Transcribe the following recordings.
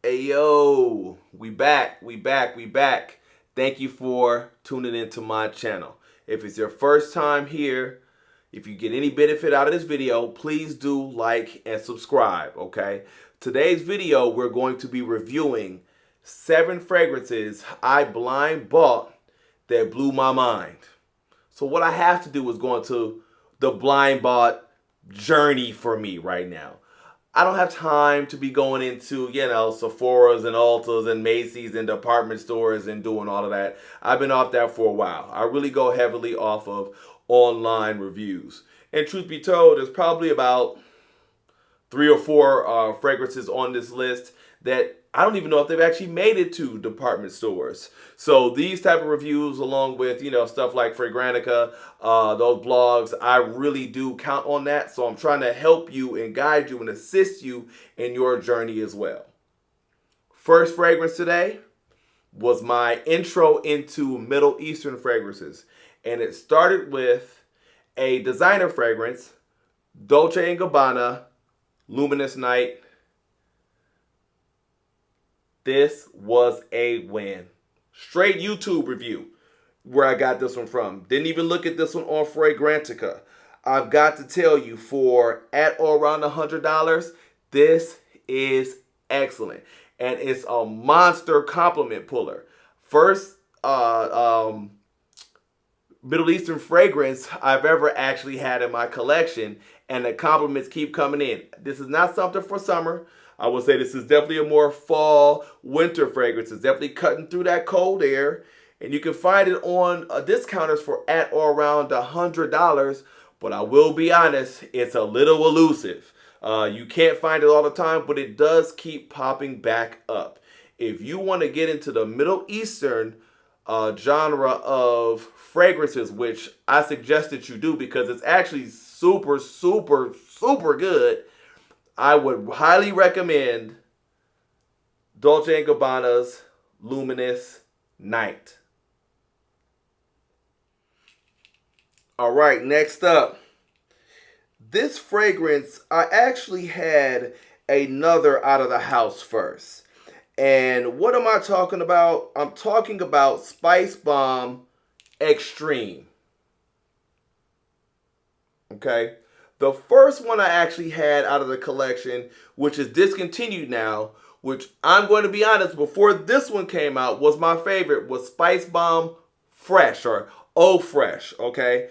Hey yo, we back. Thank you for tuning into my channel. If it's your first time here, if you get any benefit out of this video, please do like and subscribe, okay? Today's video, we're going to be reviewing 7 fragrances I blind bought that blew my mind. So what I have to do is go into the blind bought journey for me right now. I don't have time to be going into, Sephora's and Ulta's and Macy's and department stores and doing all of that. I've been off that for a while. I really go heavily off of online reviews. And truth be told, there's probably about 3 or 4 fragrances on this list that I don't even know if they've actually made it to department stores. So these type of reviews, along with, stuff like Fragrantica, those blogs, I really do count on that. So I'm trying to help you and guide you and assist you in your journey as well. First fragrance today was my intro into Middle Eastern fragrances. And it started with a designer fragrance, Dolce&Gabbana, Luminous Night. This was a win. Straight YouTube review where I got this one from. Didn't even look at this one on Fragrantica. I've got to tell you, for at or around $100, this is excellent. And it's a monster compliment puller. First Middle Eastern fragrance I've ever actually had in my collection, and the compliments keep coming in. This is not something for summer. I would say this is definitely a more fall, winter fragrance. It's definitely cutting through that cold air. And you can find it on discounters for at or around $100. But I will be honest, it's a little elusive. You can't find it all the time, but it does keep popping back up. If you want to get into the Middle Eastern genre of fragrances, which I suggest that you do because it's actually super, super, super good, I would highly recommend Dolce & Gabbana's Luminous Night. All right, next up. This fragrance, I actually had another out of the house first. And what am I talking about? I'm talking about Spicebomb Extreme. Okay? The first one I actually had out of the collection, which is discontinued now, which I'm going to be honest, before this one came out, was my favorite, was Spicebomb Fresh, or Eau Fresh, okay?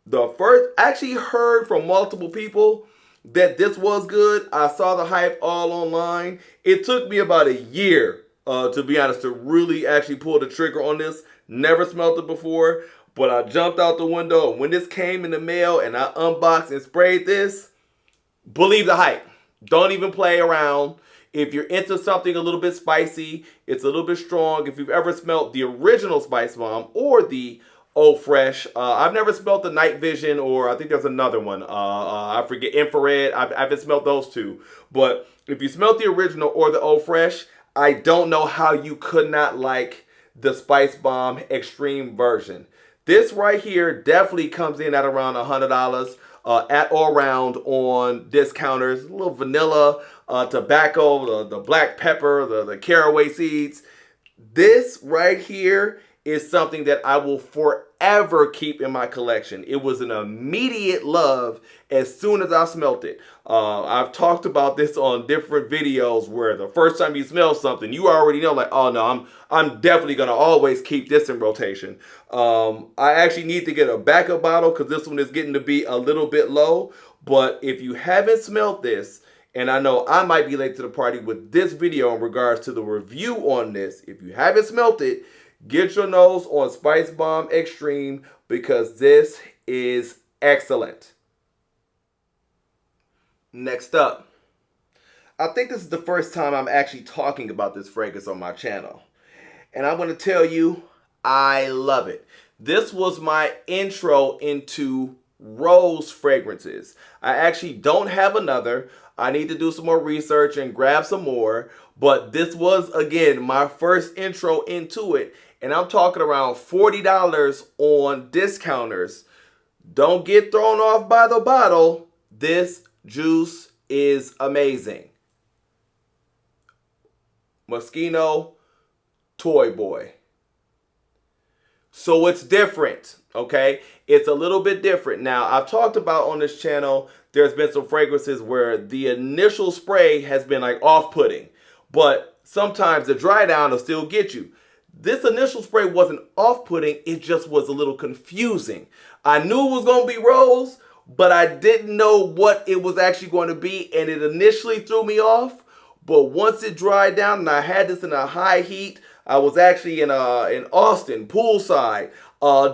The first, I actually heard from multiple people that this was good. I saw the hype all online. It took me about a year, to be honest, to really actually pull the trigger on this. Never smelled it before. But I jumped out the window, and when this came in the mail and I unboxed and sprayed this, believe the hype. Don't even play around. If you're into something a little bit spicy, it's a little bit strong. If you've ever smelled the original Spicebomb or the Eau Fresh, I've never smelled the Night Vision, or I think there's another one. I forget, Infrared. I haven't smelled those two. But if you smelled the original or the Eau Fresh, I don't know how you could not like the Spicebomb Extreme version. This right here definitely comes in at around $100 at or around on discounters. A little vanilla, tobacco, the black pepper, the caraway seeds. This right here is something that I will forever keep in my collection. It was an immediate love as soon as I smelt it. I've talked about this on different videos where the first time you smell something, you already know, like, oh no, I'm definitely going to always keep this in rotation. I actually need to get a backup bottle because this one is getting to be a little bit low. But if you haven't smelled this, and I know I might be late to the party with this video in regards to the review on this, if you haven't smelt it, get your nose on Spicebomb Extreme because this is excellent. Next up, I think this is the first time I'm actually talking about this fragrance on my channel. And I'm going to tell you, I love it. This was my intro into rose fragrances. I actually don't have another. I need to do some more research and grab some more. But this was, again, my first intro into it. And I'm talking around $40 on discounters. Don't get thrown off by the bottle. This juice is amazing. Moschino Toy Boy. So it's different, okay? It's a little bit different. Now, I've talked about on this channel, there's been some fragrances where the initial spray has been like off-putting, but sometimes the dry down will still get you. This initial spray wasn't off-putting, it just was a little confusing. I knew it was going to be rose, but I didn't know what it was actually going to be, and it initially threw me off. But once it dried down, and I had this in a high heat, I was actually in Austin, poolside,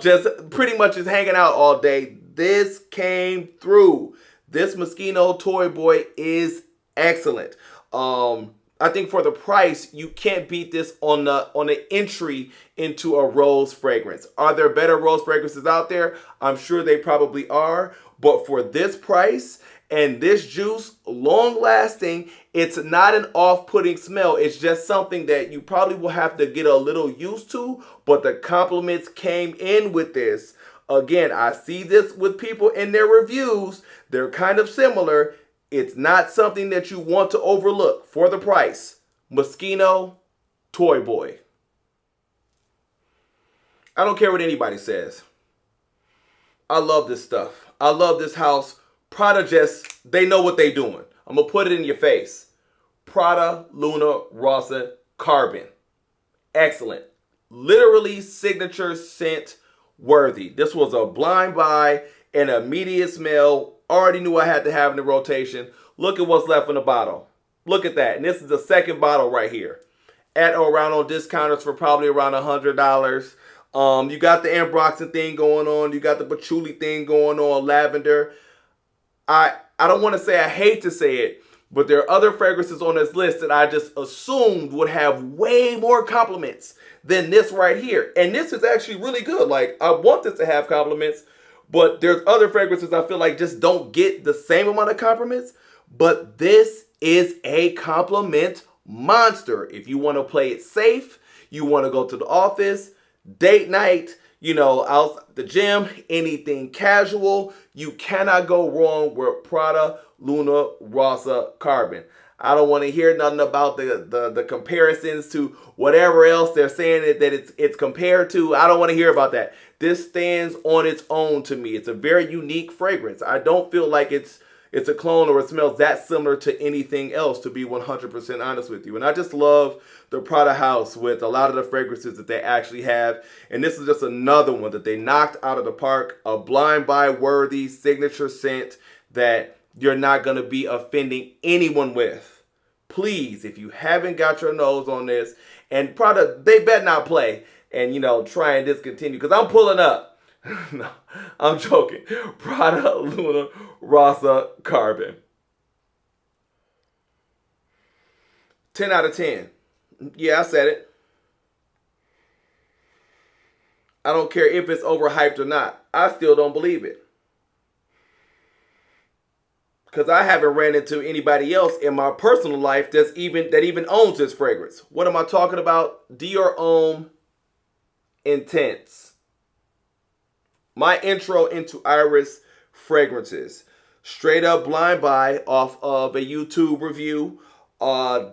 just pretty much just hanging out all day. This came through. This Moschino Toy Boy is excellent. I think for the price, you can't beat this on the entry into a rose fragrance. Are there better rose fragrances out there? I'm sure they probably are. But for this price and this juice, long lasting, it's not an off-putting smell. It's just something that you probably will have to get a little used to. But the compliments came in with this. Again, I see this with people in their reviews. They're kind of similar. It's not something that you want to overlook for the price. Moschino Toy Boy. I don't care what anybody says. I love this stuff. I love this house. Prada just, they know what they're doing. I'm going to put it in your face. Prada Rossa Carbon. Excellent. Literally signature scent worthy. This was a blind buy, an immediate smell. Already knew I had to have in the rotation. Look at what's left in the bottle. Look at that. And this is the second bottle right here. At or around on discounters for probably around $100. You got the ambroxan thing going on. You got the patchouli thing going on. Lavender. I don't want to say, I hate to say it, but there are other fragrances on this list that I just assumed would have way more compliments than this right here. And this is actually really good. Like, I want this to have compliments, but there's other fragrances I feel like just don't get the same amount of compliments. But this is a compliment monster. If you want to play it safe, you want to go to the office, date night, you know, out the gym, anything casual, you cannot go wrong with Prada Rossa Carbon. I don't want to hear nothing about the comparisons to whatever else they're saying that it's compared to. I don't want to hear about that. This stands on its own to me. It's a very unique fragrance. I don't feel like it's a clone or it smells that similar to anything else, to be 100% honest with you. And I just love the Prada house with a lot of the fragrances that they actually have. And this is just another one that they knocked out of the park. A blind buy worthy signature scent that you're not going to be offending anyone with. Please, if you haven't got your nose on this, and Prada, they better not play and, you know, try and discontinue, because I'm pulling up. No, I'm joking. Prada Rossa Carbon. 10 out of 10. Yeah, I said it. I don't care if it's overhyped or not. I still don't believe it. Because I haven't ran into anybody else in my personal life that even owns this fragrance. What am I talking about? Dior Homme Intense. My intro into Iris fragrances. Straight up blind buy off of a YouTube review.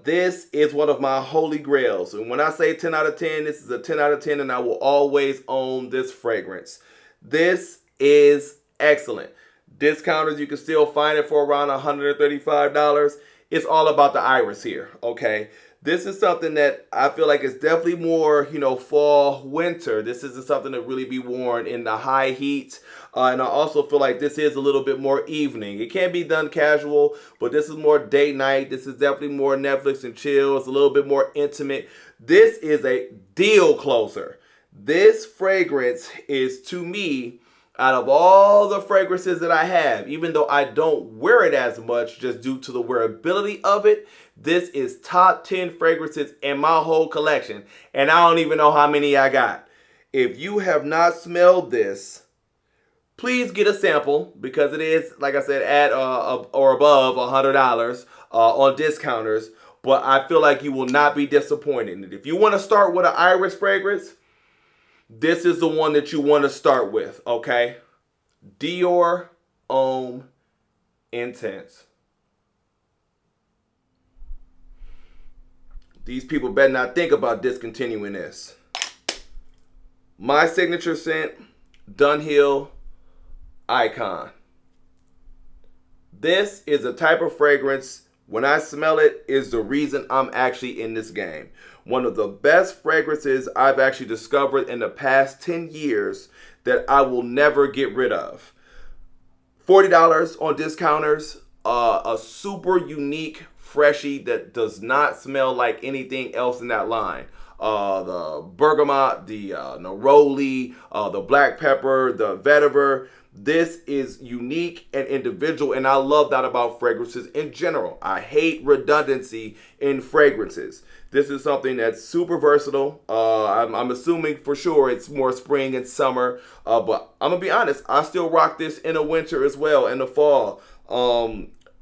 This is one of my holy grails. And when I say 10 out of 10, this is a 10 out of 10, and I will always own this fragrance. This is excellent. Discounters, you can still find it for around $135. It's all about the iris here, okay? This is something that I feel like is definitely more, you know, fall, winter. This isn't something to really be worn in the high heat. And I also feel like this is a little bit more evening. It can be done casual, but this is more date night. This is definitely more Netflix and chill. It's a little bit more intimate. This is a deal closer. This fragrance is, to me, out of all the fragrances that I have, even though I don't wear it as much just due to the wearability of it, this is top 10 fragrances in my whole collection. And I don't even know how many I got. If you have not smelled this, please get a sample, because it is, like I said, at or above $100 on discounters. But I feel like you will not be disappointed. And if you want to start with an iris fragrance, this is the one that you want to start with, okay? Dior Homme Intense. These people better not think about discontinuing this. My signature scent, Dunhill Icon. This is a type of fragrance, when I smell it, is the reason I'm actually in this game. One of the best fragrances I've actually discovered in the past 10 years that I will never get rid of. $40 on discounters, a super unique freshie that does not smell like anything else in that line. The bergamot, the neroli, the black pepper, the vetiver. This is unique and individual, and I love that about fragrances in general. I hate redundancy in fragrances. This is something that's super versatile. I'm assuming for sure it's more spring and summer, but I'm gonna be honest, I still rock this in the winter as well, in the fall.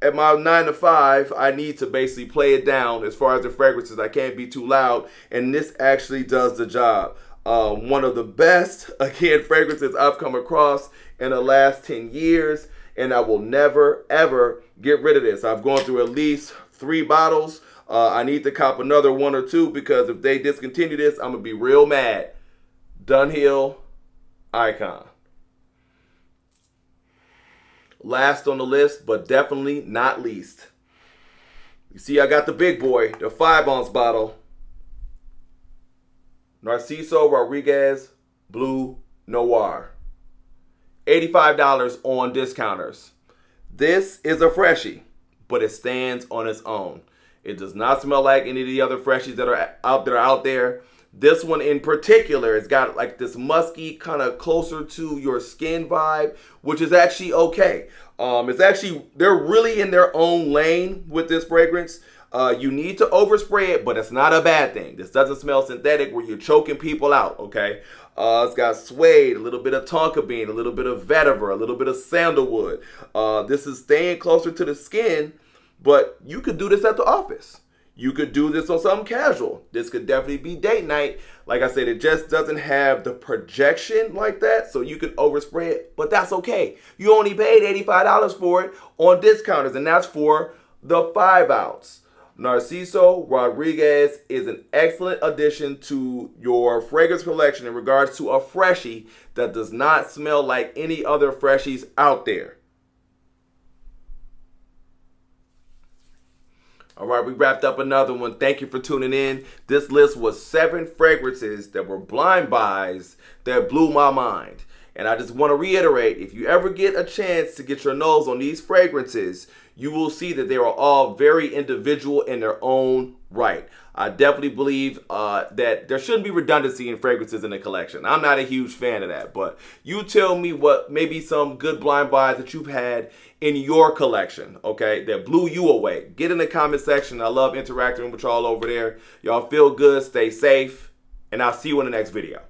At my 9 to 5, I need to basically play it down as far as the fragrances. I can't be too loud, and this actually does the job. One of the best, again, fragrances I've come across in the last 10 years, and I will never, ever get rid of this. I've gone through at least 3 bottles. I need to cop another 1 or 2 because if they discontinue this, I'm going to be real mad. Dunhill Icon. Last on the list, but definitely not least. You see, I got the big boy, the 5-ounce bottle. Narciso Rodriguez Bleu Noir. $85 on discounters. This is a freshie, but it stands on its own. It does not smell like any of the other freshies that are out there. This one in particular has got like this musky, kind of closer to your skin vibe, which is actually okay. It's actually, they're really in their own lane with this fragrance. You need to overspray it, but it's not a bad thing. This doesn't smell synthetic where you're choking people out, okay? It's got suede, a little bit of tonka bean, a little bit of vetiver, a little bit of sandalwood. This is staying closer to the skin, but you could do this at the office. You could do this on something casual. This could definitely be date night. Like I said, it just doesn't have the projection like that, so you could overspray it, but that's okay. You only paid $85 for it on discounters, and that's for the 5-ounce. Narciso Rodriguez is an excellent addition to your fragrance collection in regards to a freshie that does not smell like any other freshies out there. All right, we wrapped up another one. Thank you for tuning in. This list was 7 fragrances that were blind buys that blew my mind. And I just want to reiterate, if you ever get a chance to get your nose on these fragrances, you will see that they are all very individual in their own right. I definitely believe that there shouldn't be redundancy in fragrances in the collection. I'm not a huge fan of that, but you tell me what maybe some good blind buys that you've had in your collection, okay, that blew you away. Get in the comment section. I love interacting with y'all over there. Y'all feel good, stay safe, and I'll see you in the next video.